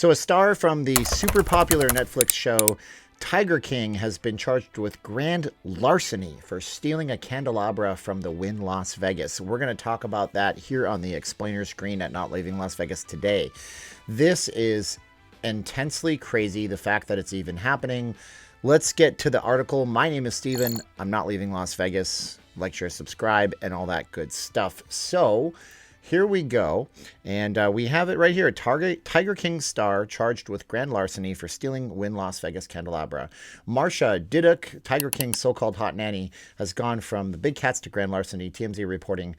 So a star from the super popular Netflix show Tiger King has been charged with grand larceny for stealing a candelabra from the Wynn Las Vegas. We're going to talk about that here on the explainer screen at Not Leaving Las Vegas today. This is intensely crazy, the fact that it's even happening. Let's get to the article. My name is Steven. I'm not leaving Las Vegas. Like, share, subscribe, and all that good stuff. So here we go, and we have it right here. Tiger King star charged with grand larceny for stealing Wynn Las Vegas candelabra. Masha Diduk, Tiger King's so-called hot nanny, has gone from the big cats to grand larceny. TMZ reporting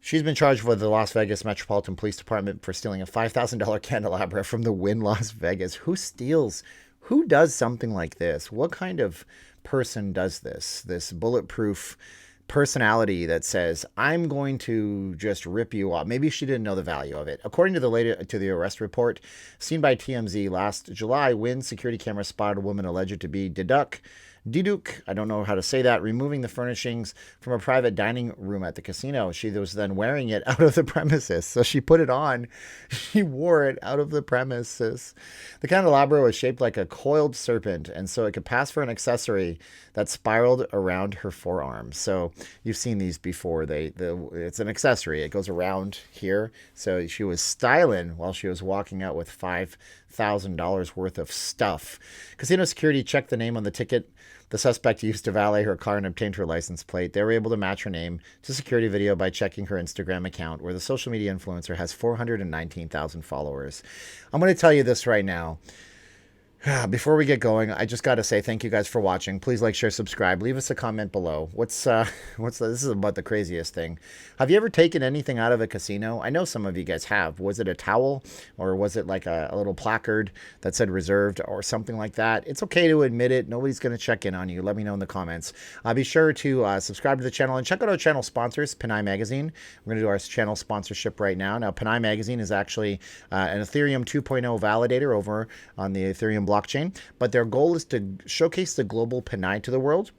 she's been charged with the Las Vegas Metropolitan Police Department for stealing a $5,000 candelabra from the Wynn Las Vegas. Who does something like this? What kind of person does this? This bulletproof personality that says, I'm going to just rip you off. Maybe she didn't know the value of it. According to the arrest report seen by TMZ last July, Wynn security camera spotted a woman alleged to be Diduk, I don't know how to say that, removing the furnishings from a private dining room at the casino. She was then wearing it out of the premises. So she put it on. She wore it out of the premises. The candelabra was shaped like a coiled serpent, and so it could pass for an accessory that spiraled around her forearm. So you've seen these before. It's an accessory. It goes around here. So she was styling while she was walking out with $5,000 worth of stuff. Casino security checked the name on the ticket the suspect used to valet her car and obtained her license plate. They were able to match her name to security video by checking her Instagram account, where the social media influencer has 419,000 followers. I'm going to tell you this right now. Before we get going, I just got to say thank you guys for watching. Please like, share, subscribe. Leave us a comment below. This is about the craziest thing. Have you ever taken anything out of a casino? I know some of you guys have. Was it a towel, or was it like a little placard that said reserved or something like that? It's okay to admit it. Nobody's going to check in on you. Let me know in the comments. Be sure to subscribe to the channel and check out our channel sponsors, Panay Magazine. We're going to do our channel sponsorship right now. Now, Panay Magazine is actually an Ethereum 2.0 validator over on the Ethereum blockchain, but their goal is to showcase the global Panay to the world.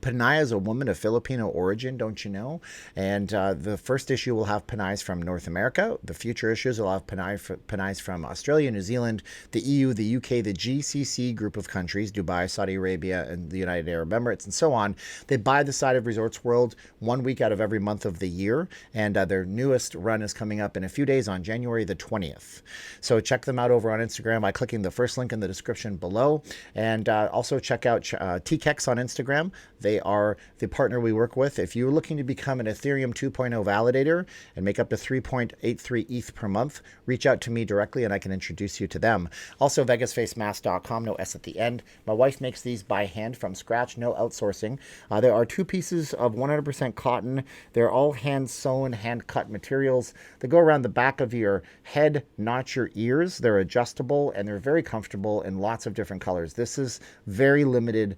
Panay is a woman of Filipino origin, don't you know? And the first issue will have Panays from North America. The future issues will have Panays from Australia, New Zealand, the EU, the UK, the GCC group of countries, Dubai, Saudi Arabia, and the United Arab Emirates, and so on. They buy the side of Resorts World 1 week out of every month of the year, and their newest run is coming up in a few days on January the 20th. So check them out over on Instagram by clicking the first link in the description below, and also check out TKEX on Instagram. They are the partner we work with. If you're looking to become an Ethereum 2.0 validator and make up to 3.83 ETH per month, reach out to me directly and I can introduce you to them. Also, VegasFaceMask.com, no S at the end. My wife makes these by hand from scratch, no outsourcing. There are 2 pieces of 100% cotton. They're all hand-sewn, hand-cut materials. They go around the back of your head, not your ears. They're adjustable and they're very comfortable in lots of different colors. This is very limited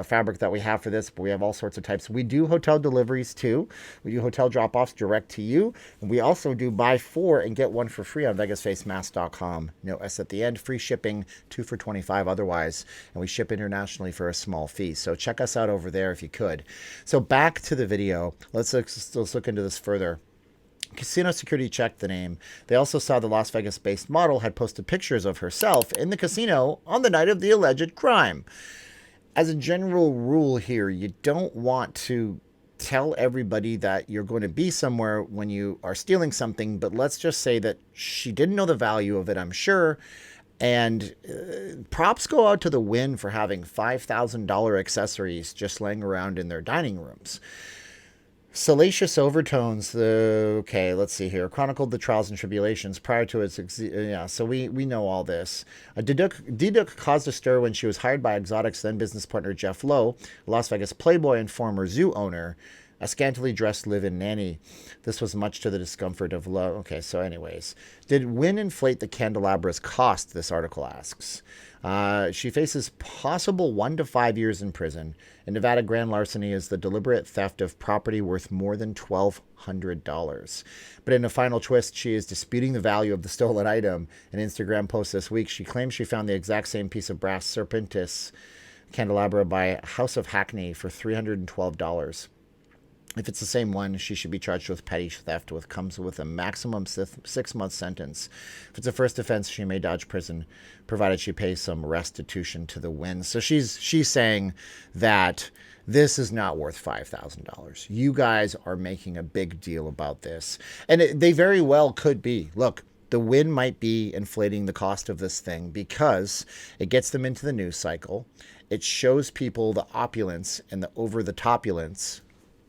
fabric that we have for this, but we have all sorts of types. We do hotel deliveries too. We do hotel drop-offs direct to you. And we also do buy 4 and get 1 for free on VegasFaceMask.com. No S at the end. Free shipping, 2 for $25 otherwise. And we ship internationally for a small fee. So check us out over there if you could. So back to the video. Let's look into this further. Casino security checked the name. They also saw the Las Vegas-based model had posted pictures of herself in the casino on the night of the alleged crime. As a general rule here, you don't want to tell everybody that you're going to be somewhere when you are stealing something, but let's just say that she didn't know the value of it, I'm sure. And props go out to the Wynn for having $5,000 accessories just laying around in their dining rooms. Salacious overtones, okay, let's see here, chronicled the trials and tribulations prior to its, so we know all this. Diduk caused a stir when she was hired by Exotic's then business partner Jeff Lowe, a Las Vegas playboy and former zoo owner, a scantily dressed live-in nanny. This was much to the discomfort of Lowe. Okay, so anyways, did Wynn inflate the candelabra's cost, this article asks. She faces possible 1 to 5 years in prison. In Nevada, grand larceny is the deliberate theft of property worth more than $1,200. But in a final twist, she is disputing the value of the stolen item. In an Instagram post this week, she claims she found the exact same piece of brass serpentis candelabra by House of Hackney for $312. If it's the same one, she should be charged with petty theft, which comes with a maximum 6-month sentence. If it's a first offense, she may dodge prison, provided she pays some restitution to the Wynn. So she's saying that this is not worth $5,000. You guys are making a big deal about this, and they very well could be. Look, the Wynn might be inflating the cost of this thing because it gets them into the news cycle. It shows people the opulence and the over-the-topulence.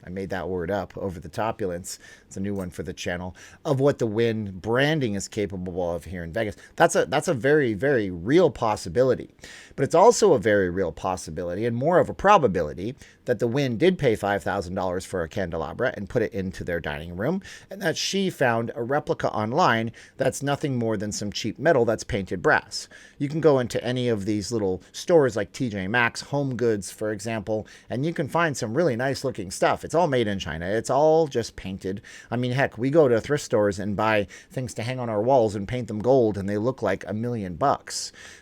I made that word up, over the topulence. It's a new one for the channel, of what the Wynn branding is capable of here in Vegas. That's a very, very real possibility. But it's also a very real possibility and more of a probability that the Wynn did pay $5,000 for a candelabra and put it into their dining room, and that she found a replica online that's nothing more than some cheap metal that's painted brass. You can go into any of these little stores like TJ Maxx, Home Goods, for example, and you can find some really nice looking stuff. It's all made in China. It's all just painted. I mean, heck, we go to thrift stores and buy things to hang on our walls and paint them gold, and they look like $1 million.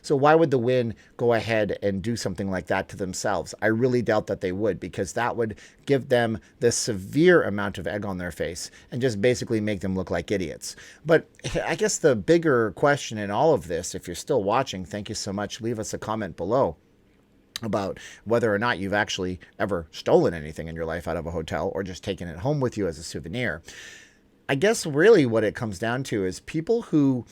So why would the Wynn go ahead and do something like that to themselves? I really doubt that they would, because that would give them this severe amount of egg on their face and just basically make them look like idiots. But I guess the bigger question in all of this, if you're still watching, thank you so much. Leave us a comment below about whether or not you've actually ever stolen anything in your life out of a hotel or just taken it home with you as a souvenir. I guess really what it comes down to is people who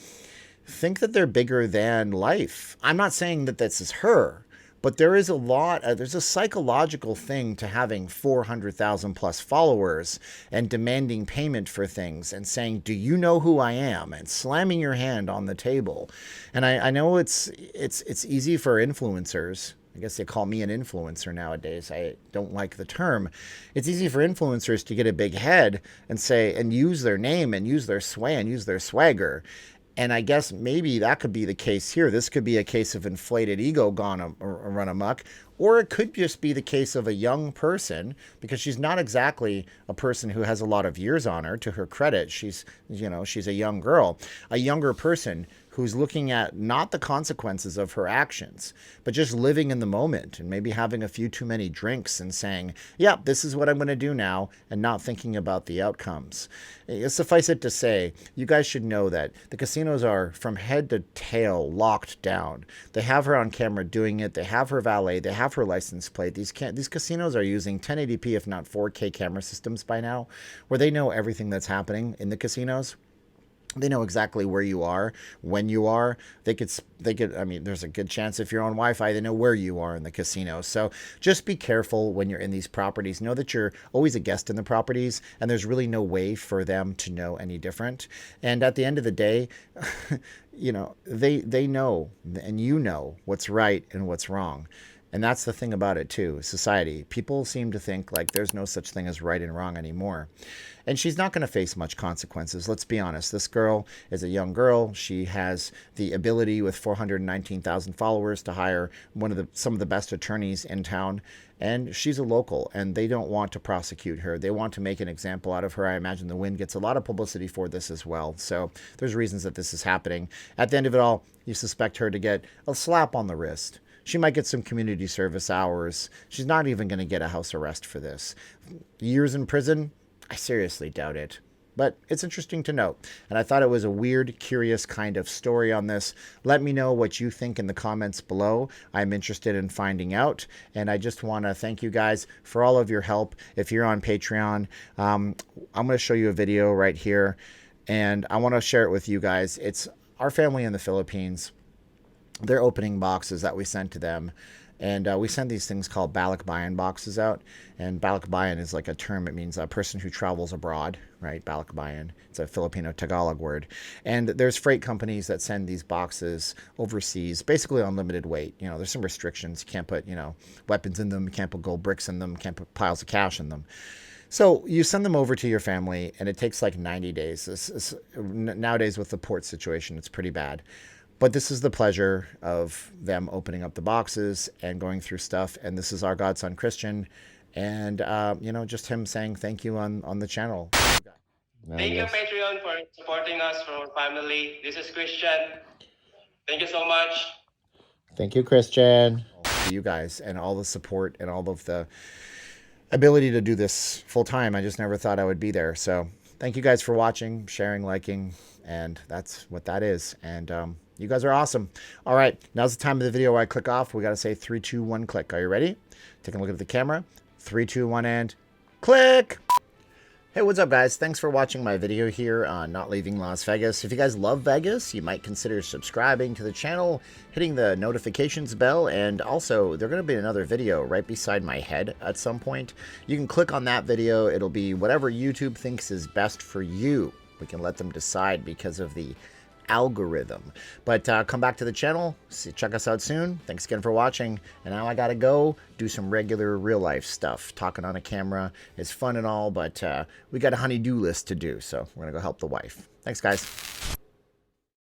think that they're bigger than life. I'm not saying that this is her, but there is there's a psychological thing to having 400,000 plus followers and demanding payment for things and saying, do you know who I am? And slamming your hand on the table. And I know it's easy for influencers. I guess they call me an influencer nowadays. I don't like the term. It's easy for influencers to get a big head and use their name and use their sway and use their swagger. And I guess maybe that could be the case here. This could be a case of inflated ego gone run amok. Or it could just be the case of a young person, because she's not exactly a person who has a lot of years on her. To her credit, she's a young girl, a younger person who's looking at not the consequences of her actions, but just living in the moment and maybe having a few too many drinks and saying, yeah, this is what I'm going to do now, and not thinking about the outcomes. Suffice it to say, you guys should know that the casinos are from head to tail locked down. They have her on camera doing it. They have her valet. They have her license plate. These casinos are using 1080p, if not 4K camera systems by now, where they know everything that's happening in the casinos. They know exactly where you are, when you are. They could, I mean, there's a good chance if you're on Wi-Fi, they know where you are in the casino. So just be careful when you're in these properties. Know that you're always a guest in the properties, and there's really no way for them to know any different. And at the end of the day, they know, and you know what's right and what's wrong. And that's the thing about it too, society. People seem to think like there's no such thing as right and wrong anymore. And she's not going to face much consequences. Let's be honest. This girl is a young girl. She has the ability with 419,000 followers to hire some of the best attorneys in town. And she's a local, and they don't want to prosecute her. They want to make an example out of her. I imagine the Wynn gets a lot of publicity for this as well. So there's reasons that this is happening. At the end of it all, you suspect her to get a slap on the wrist. She might get some community service hours. She's not even going to get a house arrest for this. Years in prison? I seriously doubt it. But it's interesting to note. And I thought it was a weird, curious kind of story on this. Let me know what you think in the comments below. I'm interested in finding out. And I just want to thank you guys for all of your help. If you're on Patreon, I'm going to show you a video right here. And I want to share it with you guys. It's our family in the Philippines. They're opening boxes that we sent to them. And we send these things called balikbayan boxes out. And balikbayan is like a term. It means a person who travels abroad, right? Balikbayan. It's a Filipino Tagalog word. And there's freight companies that send these boxes overseas, basically on limited weight. There's some restrictions. You can't put, weapons in them. You can't put gold bricks in them. You can't put piles of cash in them. So you send them over to your family, and it takes like 90 days. Nowadays, with the port situation, it's pretty bad. But this is the pleasure of them opening up the boxes and going through stuff. And this is our godson, Christian. And, just him saying thank you on the channel. Thank you, Patreon, for supporting us, for our family. This is Christian. Thank you so much. Thank you, Christian. To you guys and all the support and all of the ability to do this full time. I just never thought I would be there. So thank you guys for watching, sharing, liking, and that's what that is. And you guys are awesome. All right, now's the time of the video where I click off. We got to say 3, 2, 1, click. Are you ready? Taking a look at the camera. 3, 2, 1, and click. Hey, what's up, guys? Thanks for watching my video here on Not Leaving Las Vegas. If you guys love Vegas, you might consider subscribing to the channel, hitting the notifications bell, and also, there's going to be another video right beside my head at some point. You can click on that video. It'll be whatever YouTube thinks is best for you. We can let them decide because of the algorithm. But come back to the channel, check us out soon. Thanks again for watching, and now I gotta go do some regular real life stuff. Talking on a camera is fun and all, but we got a honey-do list to do, so we're gonna go help the wife. Thanks, guys.